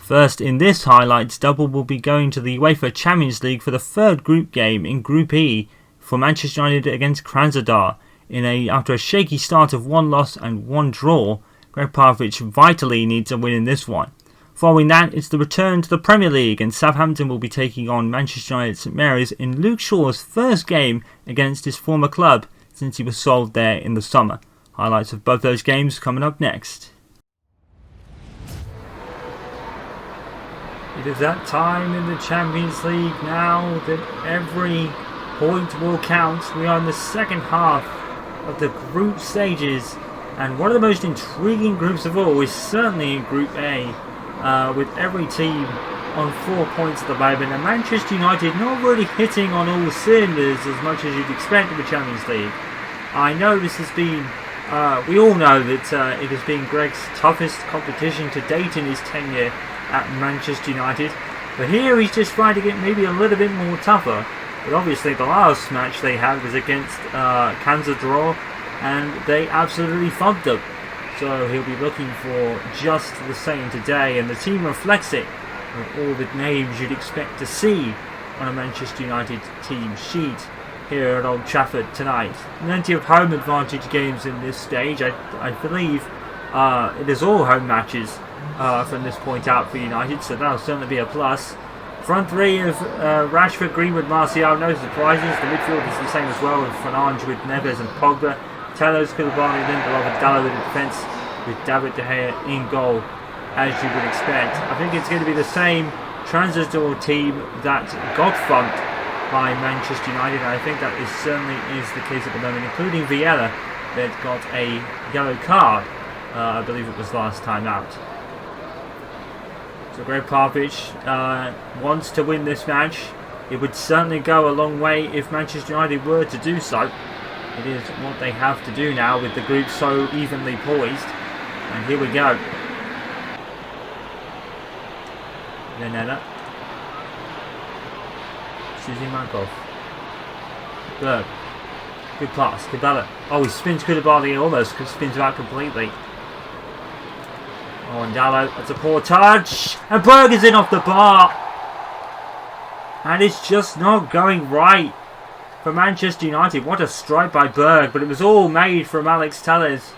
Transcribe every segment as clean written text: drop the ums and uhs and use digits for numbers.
First in this highlights double will be going to the UEFA Champions League for the third group game in Group E for Manchester United against Krasnodar. After a shaky start of 1 loss and 1 draw, Gregg Popovich vitally needs a win in this one. Following that, it's the return to the Premier League, and Southampton will be taking on Manchester United St Mary's in Luke Shaw's first game against his former club since he was sold there in the summer. Highlights of both those games coming up next. It is that time in the Champions League now that every point will count. We are in the second half of the group stages, and one of the most intriguing groups of all is certainly in Group A, with every team on 4 points at the moment, and Manchester United not really hitting on all cylinders as much as you'd expect in the Champions League. I know this has been, we all know that it has been Gregg's toughest competition to date in his tenure at Manchester United, but here he's just trying to get maybe a little bit more tougher. But obviously the last match they had was against Krasnodar, and they absolutely thumped them. So he'll be looking for just the same today, and the team reflects it with all the names you'd expect to see on a Manchester United team sheet here at Old Trafford tonight. Plenty of home advantage games in this stage. I believe it is all home matches from this point out for United, so that'll certainly be a plus. Front three of Rashford, Greenwood, Martial, no surprises. The midfield is the same as well, with Fernandes with Neves and Pogba. Telos, Koulibaly, Lindelof and Dalot in defence, with David De Gea in goal, as you would expect. I think it's going to be the same Krasnodar team that got thumped by Manchester United, and I think that certainly is the case at the moment, including Vieira, that got a yellow card, I believe it was last time out. So Gregg Popovich wants to win this match. It would certainly go a long way if Manchester United were to do so. It is what they have to do now with the group so evenly poised. And here we go. Lenella. Suzimankov. Berg. Good pass. Koulibaly. Oh, he spins Koulibaly, almost spins him out completely. Oh, and Dalot, that's a poor touch. And Berg is in off the bar. And it's just not going right for Manchester United. What a strike by Berg, but it was all made from Alex Telles.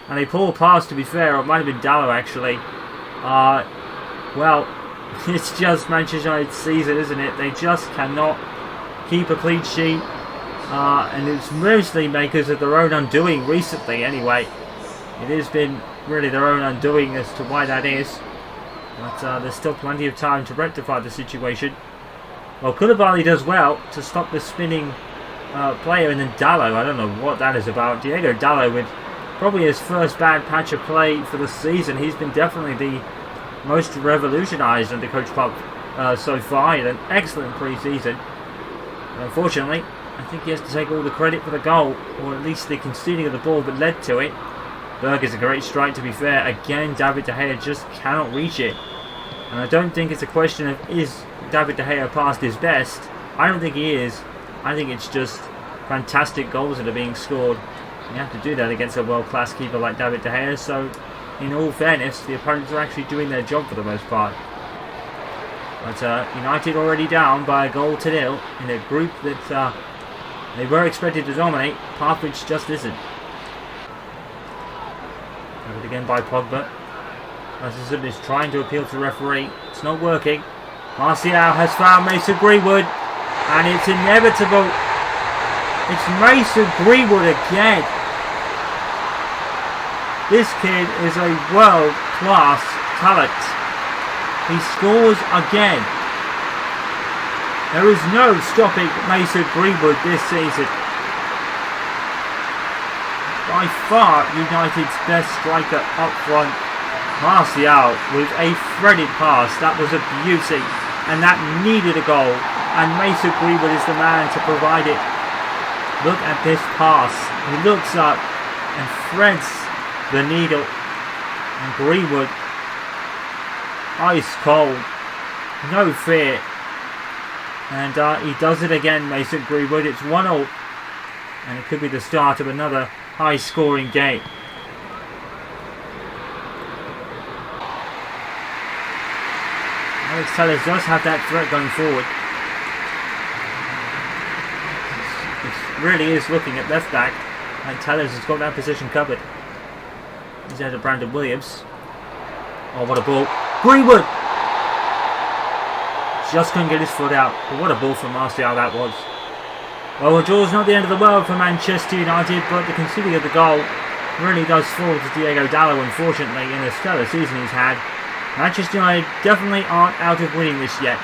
And a poor pass, to be fair, or it might have been Dalot actually. Well, it's just Manchester United's season, isn't it? They just cannot keep a clean sheet. And it's mostly because of their own undoing recently anyway. It has been really their own undoing as to why that is. But there's still plenty of time to rectify the situation. Well, Koulibaly does well to stop the spinning player, and then Dalot, I don't know what that is about. Diego Dalot with probably his first bad patch of play for the season. He's been definitely the most revolutionised under Coach Pop so far. He had an excellent pre-season. Unfortunately, I think he has to take all the credit for the goal, or at least the conceding of the ball that led to it. Berg is a great strike, to be fair. Again, David De Gea just cannot reach it. And I don't think it's a question of, is David De Gea past his best? I don't think he is. I think it's just fantastic goals that are being scored. You have to do that against a world-class keeper like David De Gea. So, in all fairness, the opponents are actually doing their job for the most part. But United already down by 1-0 in a group that they were expected to dominate. Popovich just isn't. Covered again by Pogba. Mason is trying to appeal to the referee. It's not working. Martial has found Mason Greenwood, and it's inevitable. It's Mason Greenwood again. This kid is a world-class talent. He scores again. There is no stopping Mason Greenwood this season. By far United's best striker up front. Martial with a threaded pass. That was a beauty, and that needed a goal, and Mason Greenwood is the man to provide it. Look at this pass. He looks up and threads the needle, and Greenwood, ice cold, no fear, and he does it again. Mason Greenwood. It's 1-0, and it could be the start of another high scoring game. Alex Telles does have that threat going forward. It really is looking at left back, and Telles has got that position covered. He's out to Brandon Williams. Oh, what a ball. Greenwood! Just couldn't get his foot out. But what a ball from Martial that was. Well, the draw's not the end of the world for Manchester United, but the conceding of the goal really does fall to Diego Dallo, unfortunately, in the stellar season he's had. Manchester United definitely aren't out of winning this yet,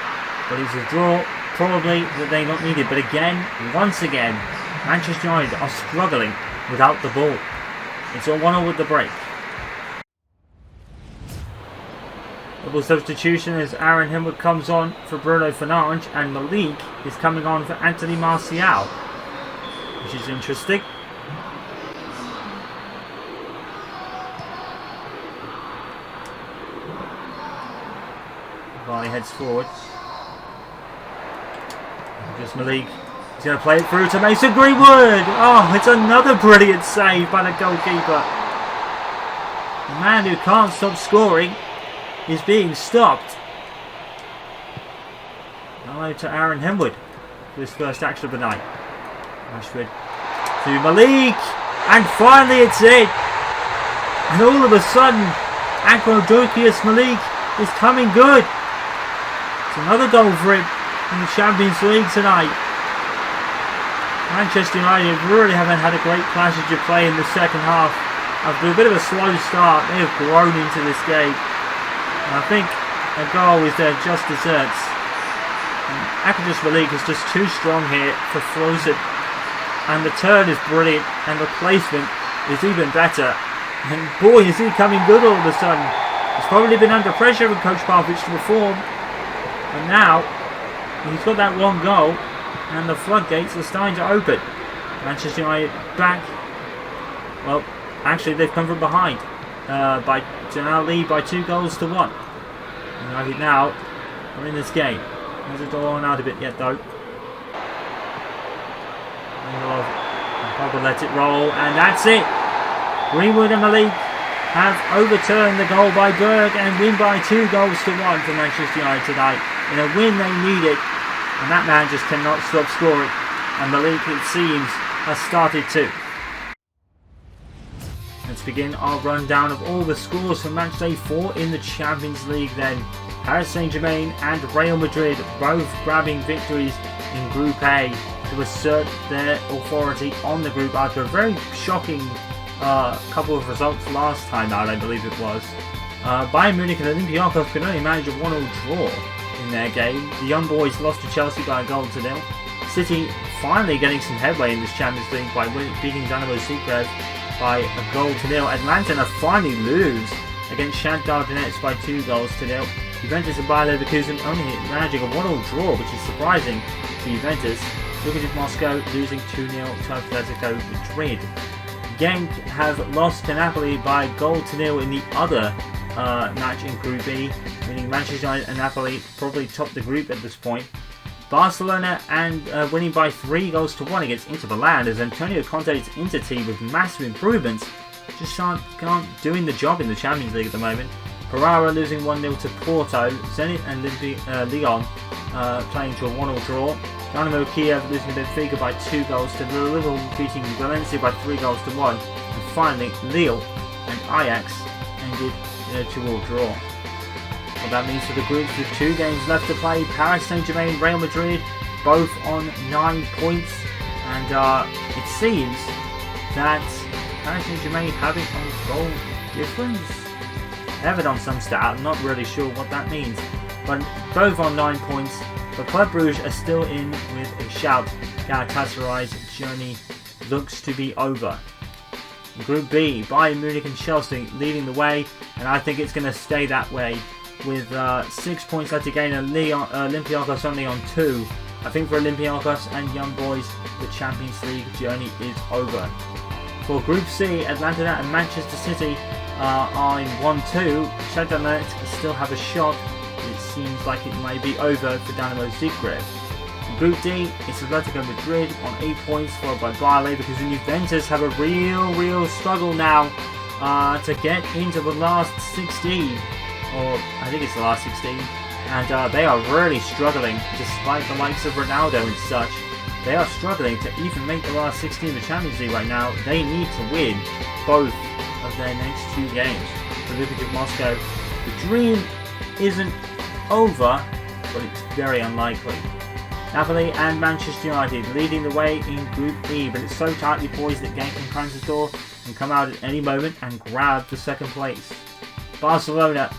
but it's a draw probably that they not needed. But again, once again, Manchester United are struggling without the ball. It's a 1-0 with the break. Double substitution as Aaron Henwood comes on for Bruno Fernandes, and Malik is coming on for Anthony Martial, which is interesting. Varney heads forward. Just Malik. He's going to play it through to Mason Greenwood. Oh, it's another brilliant save by the goalkeeper. The man who can't stop scoring is being stopped. Hello to Aaron Henwood for his first action of the night. Rashford to Malik, and finally it's in. And all of a sudden, Acrodocius Malik is coming good. It's another goal for him in the Champions League tonight. Manchester United really haven't had a great passage of play in the second half. After a bit of a slow start, they have grown into this game. And I think a goal is their just desserts. Acrodocius Malik is just too strong here for Frozen. And the turn is brilliant, and the placement is even better. And boy, is he coming good all of a sudden. He's probably been under pressure from Coach Popovich to reform. And now, he's got that one goal, and the floodgates are starting to open. Manchester United back. Well, actually they've come from behind. To now lead by 2-1. United now are in this game. Hasn't gone out a bit yet though. Pogba lets it roll, and that's it. Greenwood and Malik have overturned the goal by Berg and win by 2-1 for Manchester United tonight. In a win they needed, and that man just cannot stop scoring. And Malik, it seems, has started to. Let's begin our rundown of all the scores for match day 4 in the Champions League then. Paris Saint-Germain and Real Madrid both grabbing victories in Group A to assert their authority on the group after a very shocking couple of results last time out, I believe it was. Bayern Munich and Olympiacos could only manage a 1-0 draw in their game. The young boys lost to Chelsea by 1-0. City finally getting some headway in this Champions League by beating Dynamo Zagreb by 1-0. Atlanta finally lose against Shakhtar Donetsk by 2-0. Juventus and Bayer Leverkusen only managing a 1-0 draw, which is surprising to Juventus. Lokomotiv Moscow losing 2-0 to Atletico Madrid. Genk have lost to Napoli by 0-0 in the other match in Group B, meaning Manchester United and Napoli probably top the group at this point. Barcelona and winning by 3-1 against Inter Milan, as Antonio Conte's Inter team with massive improvements just aren't doing the job in the Champions League at the moment. Ferrara losing 1-0 to Porto. Zenit and Lyon playing to a 1-0 draw. Dynamo Kiev losing to Benfica by 2 goals to Liverpool, beating Valencia by 3-1. And finally, Lille and Ajax ended in a 2-2 draw. What that means for the groups with 2 games left to play: Paris Saint-Germain, Real Madrid, both on 9 points. And it seems that Paris Saint-Germain having a goal difference. I have it on some stat, I'm not really sure what that means. But both on 9 points. But Club Brugge are still in with a shout. Galatasaray's journey looks to be over. In Group B, Bayern Munich and Chelsea leading the way, and I think it's going to stay that way with 6 points left to gain, and Olympiacos only on 2. I think for Olympiacos and Young Boys, the Champions League journey is over. For Group C, Atlanta and Manchester City are in 1-2. Shakhtar Donetsk still have a shot. It seems like it may be over for Dynamo Zagreb. In Group D, it's Atletico Madrid on 8 points, followed by Bayer Leverkusen. Juventus have a real struggle now to get into the last 16, or I think it's the last 16. And they are really struggling, despite the likes of Ronaldo and such. They are struggling to even make the last 16 of the Champions League right now. They need to win both of their next 2 games. For Olympic of Moscow, the dream isn't over, but it's very unlikely. Napoli and Manchester United leading the way in Group E, but it's so tightly poised that Genk and Krasnodar can come out at any moment and grab the second place. Barcelona,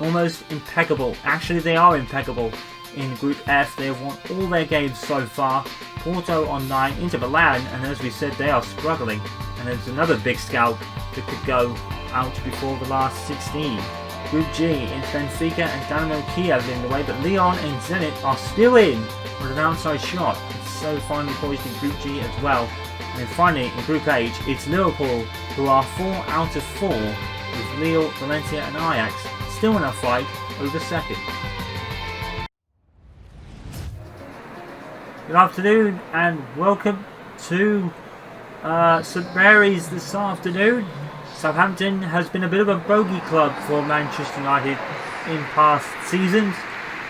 almost impeccable. Actually, they are impeccable in Group F. They have won all their games so far. Porto on 9, Inter Milan, and as we said, they are struggling. And there's another big scalp that could go out before the last 16. Group G, it's Benfica and Dynamo Kiev in the way, but Lyon and Zenit are still in with an outside shot. It's so finely poised in Group G as well. And then finally, in Group H, it's Liverpool, who are 4 out of 4, with Lille, Valencia and Ajax still in a fight over second. Good afternoon and welcome to St Mary's this afternoon. Southampton has been a bit of a bogey club for Manchester United in past seasons.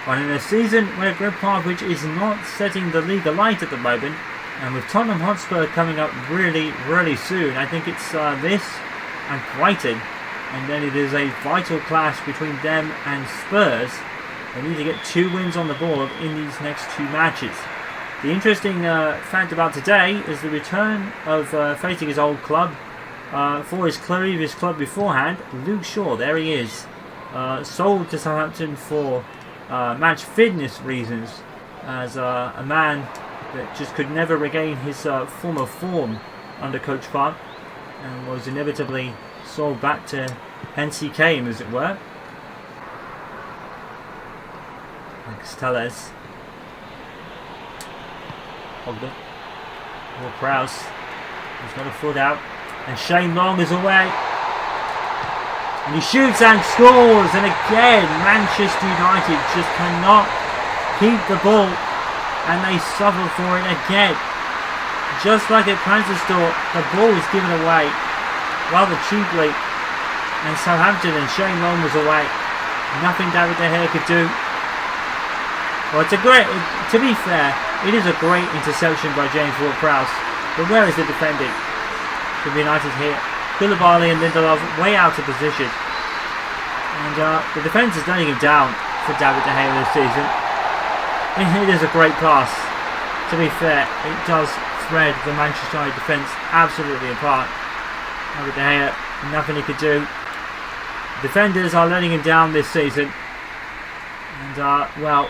And in a season where Gregg Popovich is not setting the league alight at the moment, and with Tottenham Hotspur coming up really soon, I think it's this and Brighton, and then it is a vital clash between them and Spurs. They need to get 2 wins on the board in these next 2 matches. The interesting fact about today is the return of facing his old club for his previous club beforehand, Luke Shaw. There he is, sold to Southampton for match fitness reasons, as a man that just could never regain his former form under Coach Park, and was inevitably sold back to hence he came, as it were. Thanks, Tellez. Ogden. Ward-Prowse. He's got a foot out. And Shane Long is away. And he shoots and scores. And again, Manchester United just cannot keep the ball. And they suffer for it again. Just like at Krasnodar, the ball is given away rather cheaply. And Southampton and Shane Long was away. Nothing David De Gea could do. Well, it's a great, to be fair, it is a great interception by James Ward-Prowse. But where is the defending from United here? Koulibaly and Lindelof way out of position. And the defence is letting him down for David De Gea this season. It is a great pass. To be fair, it does thread the Manchester United defence absolutely apart. David De Gea, nothing he could do. Defenders are letting him down this season. And, well,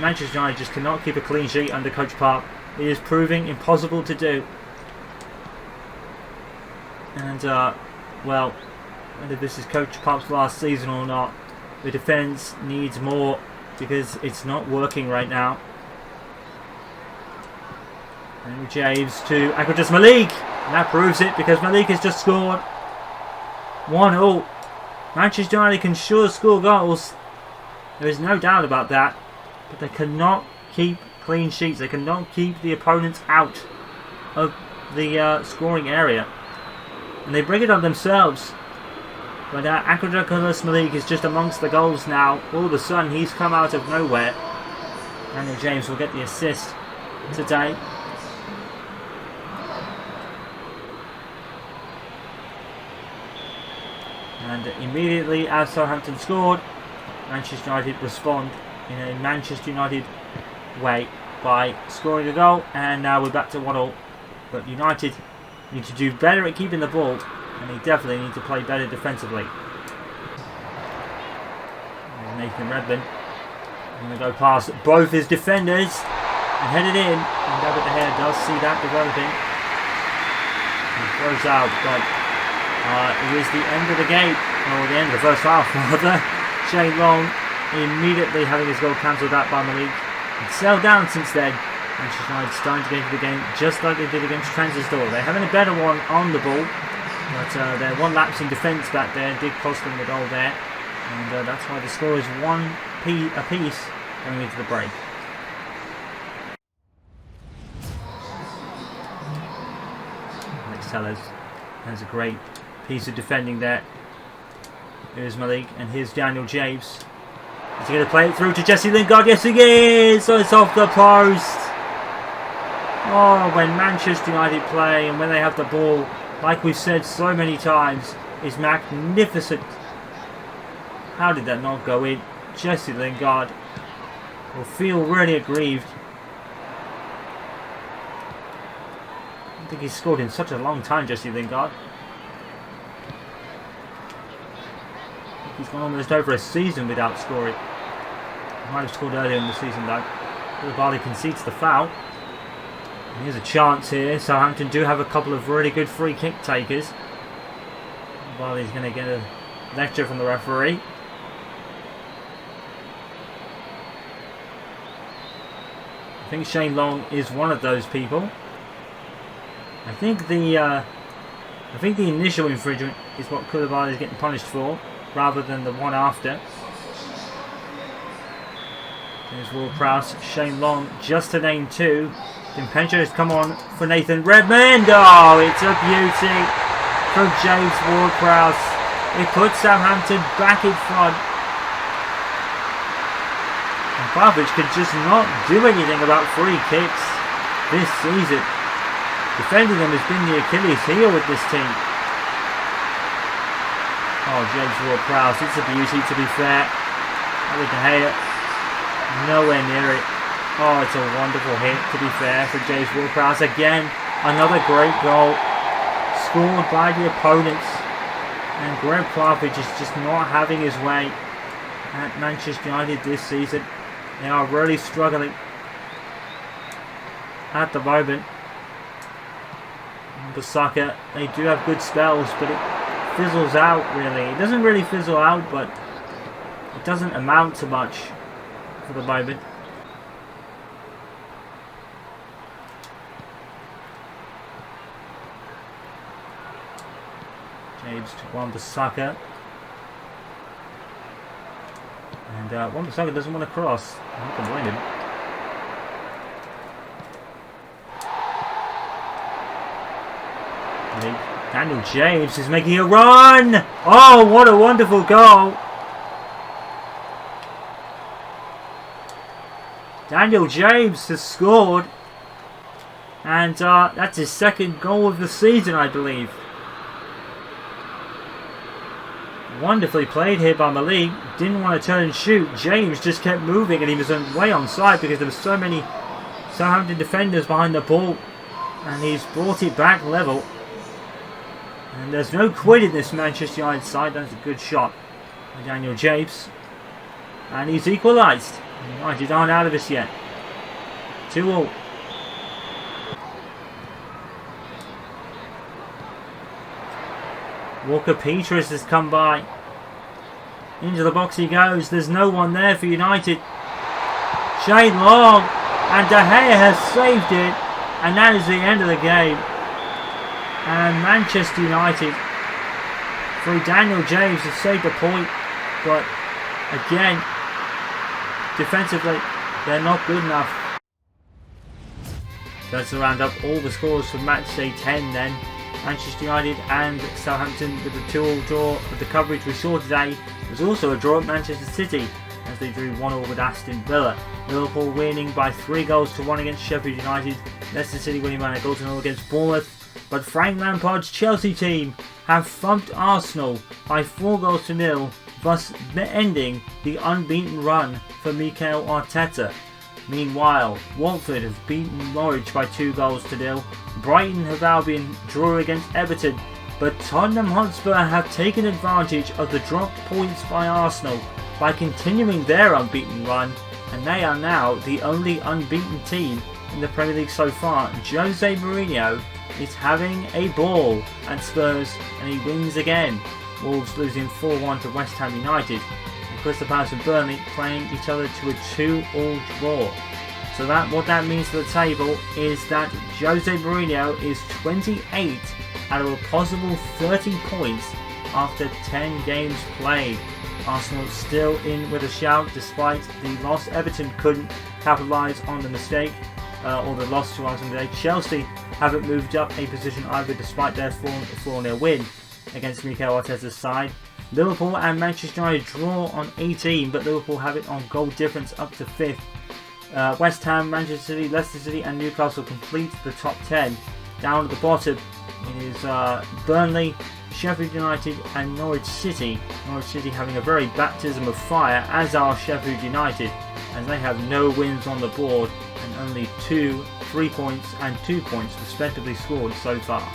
Manchester United just cannot keep a clean sheet under Coach Park. It is proving impossible to do. And, well, whether this is Coach Park's last season or not, the defence needs more because it's not working right now. And James to Akradis Malik. And that proves it because Malik has just scored 1-0. Manchester United can sure score goals. There is no doubt about that. But they cannot keep clean sheets. They cannot keep the opponents out of the scoring area. And they bring it on themselves. But Akradis Malik is just amongst the goals now. All of a sudden, he's come out of nowhere. Daniel James will get the assist today. And immediately as Southampton scored, Manchester United respond in a Manchester United way by scoring a goal, and now we're back to 1-0. But United need to do better at keeping the ball, and they definitely need to play better defensively. There's Nathan Redmond. Going to go past both his defenders and head it in. And David De Gea does see that developing. He throws out, but it is the end of the game, or the end of the first half rather. Shane Long immediately having his goal cancelled out by Malik. It's sailed down since then. Manchester United starting to get into the game just like they did against Krasnodar. They're having a better one on the ball, but their one lapse in defence back there did cost them the goal there, and that's why the score is 1 apiece going into the break. Alex Tellez has a great piece of defending there. Here's Malik and here's Daniel James. Is he going to play it through to Jesse Lingard? Yes, he is! So it's off the post. Oh, when Manchester United play and when they have the ball, like we've said so many times, is magnificent. How did that not go in? Jesse Lingard will feel really aggrieved. I don't think he's scored in such a long time, Jesse Lingard. He's gone almost over a season without scoring. He might have scored earlier in the season though. Koulibaly concedes the foul. And here's a chance here. Southampton do have a couple of really good free kick takers. Koulibaly's going to get a lecture from the referee. I think Shane Long is one of those people. I think the initial infringement is what Koulibaly is getting punished for, rather than the one after. There's Ward-Prowse, Shane Long, just to name two. Dimpencho has come on for Nathan Redmond. Oh, it's a beauty from James Ward-Prowse. It puts Southampton back in front. And Popovich could just not do anything about free kicks this season. Defending them has been the Achilles heel with this team. Oh, James Ward-Prowse, it's a beauty to be fair. Ali De Gea, nowhere near it. Oh, it's a wonderful hit to be fair for James Ward-Prowse. Again, another great goal scored by the opponents. And Gregg Popovich is just not having his way at Manchester United this season. They are really struggling at the moment. Bissaka, they do have good spells, but it fizzles out really. It doesn't really fizzle out, but it doesn't amount to much for the moment. James to Wan-Bissaka. And Wan-Bissaka doesn't want to cross. I can blame him. Daniel James is making a run! Oh, what a wonderful goal! Daniel James has scored. And that's his second goal of the season, I believe. Wonderfully played here by Malik. Didn't want to turn and shoot. James just kept moving and he was way onside because there were so many Southampton defenders behind the ball. And he's brought it back level. And there's no quit in this Manchester United side. That's a good shot by Daniel James. And he's equalised. United aren't out of this yet. 2-2. Walker-Peters has come by. Into the box he goes. There's no one there for United. Shane Long. And De Gea has saved it. And that is the end of the game. And Manchester United, through Daniel James, have saved a point. But again, defensively, they're not good enough. That's to round up all the scores for match day 10 then. Manchester United and Southampton with a 2-2 draw. Of the coverage we saw today, there's also a draw at Manchester City as they drew 1-1 with Aston Villa. Liverpool winning by 3-1 against Sheffield United. Leicester City winning by 1-0 against Bournemouth. But Frank Lampard's Chelsea team have thumped Arsenal by 4-0, thus ending the unbeaten run for Mikel Arteta. Meanwhile, Watford have beaten Norwich by 2-0. Brighton have Albion drew against Everton, but Tottenham Hotspur have taken advantage of the dropped points by Arsenal by continuing their unbeaten run, and they are now the only unbeaten team in the Premier League so far. Jose Mourinho is having a ball at Spurs and he wins again. Wolves losing 4-1 to West Ham United. Crystal Palace and Burnley playing each other to a 2-2 draw. So what that means for the table is that Jose Mourinho is 28 out of a possible 30 points after 10 games played. Arsenal still in with a shout despite the loss. Everton couldn't capitalise on the mistake or the loss to Arsenal today. Chelsea haven't moved up a position either despite their 4-0 win against Mikel Arteta's side. Liverpool and Manchester United draw on 18, but Liverpool have it on goal difference up to 5th. West Ham, Manchester City, Leicester City and Newcastle complete the top 10. Down at the bottom is Burnley, Sheffield United and Norwich City. Norwich City having a very baptism of fire, as are Sheffield United, as they have no wins on the board and only 3 points and 2 points respectively scored so far.